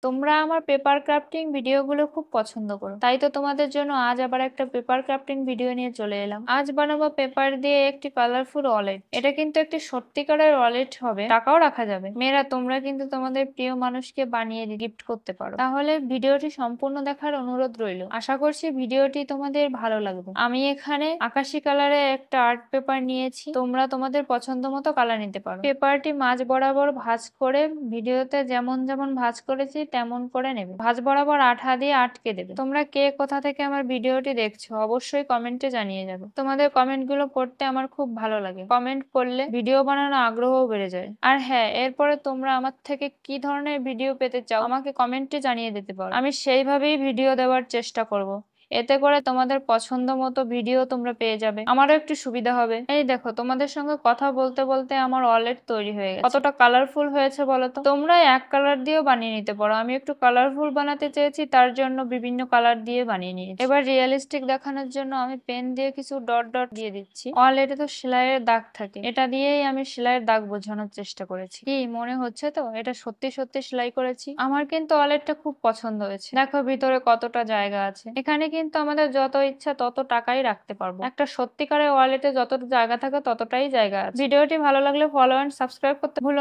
তোমরা আমার paper crafting ভিডিওগুলো খুব পছন্দ করো, তাই তো তোমাদের জন্য আজ আবার একটা পেপার ক্রাফটিং ভিডিও নিয়ে চলে এলাম। আজ বানাবো পেপার দিয়ে একটি কালারফুল ওয়ালেট। এটা কিন্তু একটি সত্যিকারের ওয়ালেট হবে, টাকাও রাখা যাবে। মেয়েরা, তোমরা কিন্তু তোমাদের প্রিয় মানুষকে বানিয়ে গিফট করতে পারো। তাহলে ভিডিওটি সম্পূর্ণ দেখার অনুরোধ রইল। আশা করছি ভিডিওটি তোমাদের ভালো লাগবে। আমি এখানে আকাশি কালারের একটা আর্ট পেপার নিয়েছি, তোমরা তোমাদের পছন্দ মতো কালার নিতে পারো। পেপারটি মাঝ বরাবর ভাঁজ করে, ভিডিওতে যেমন যেমন ভাঁজ করেছি তেমন করে নেবে। ভাঁজ বরাবর আঠা দিয়ে আটকে দেবে। তোমরা কে কোথা থেকে আমার ভিডিওটি দেখছো অবশ্যই কমেন্টে জানিয়ে যাবে। তোমাদের কমেন্ট গুলো পড়তে আমার খুব ভালো লাগে। কমেন্ট করলে ভিডিও বানানোর আগ্রহও বেড়ে যায়। আর হ্যাঁ, এরপরে তোমরা আমার থেকে কি ধরনের ভিডিও পেতে চাও আমাকে কমেন্টে জানিয়ে দিতে পারো। আমি সেইভাবেই ভিডিও দেওয়ার চেষ্টা করব। এতে করে তোমাদের পছন্দ মতো ভিডিও তোমরা পেয়ে যাবে, আমারও একটু সুবিধা হবে। এই দেখো, তোমাদের সঙ্গে কথা বলতে বলতে আমার ওয়ালেট তৈরি হয়ে গেছে। কতটা কালারফুল হয়েছে বলো তো। তোমরা এক কালার দিয়েও বানিয়ে নিতে পারো। আমি একটু কালারফুল বানাতে চেয়েছি, তার জন্য বিভিন্ন কালার দিয়ে বানিয়ে নিয়েছি। এবার রিয়েলিস্টিক দেখানোর জন্য আমি পেন দিয়ে কিছু ডট ডট দিয়ে দিচ্ছি। ওয়ালেটে তো সেলাইয়ের দাগ থাকে, এটা দিয়েই আমি সেলাইয়ের দাগ বোঝানোর চেষ্টা করেছি। কি মনে হচ্ছে তো এটা সত্যি সত্যি সেলাই করেছি? আমার কিন্তু ওয়ালেটটা খুব পছন্দ হয়েছে। দেখো ভিতরে কতটা জায়গা আছে। এখানে কিন্তু আমাদের যত ইচ্ছা তত টাকাই রাখতে পারবো। একটা সত্যিকারের ওয়ালেটে যতটা জায়গা থাকে ততটাই জায়গা আছে। ভিডিওটি ভালো লাগলে ফলো এন্ড সাবস্ক্রাইব করতে ভুলো না।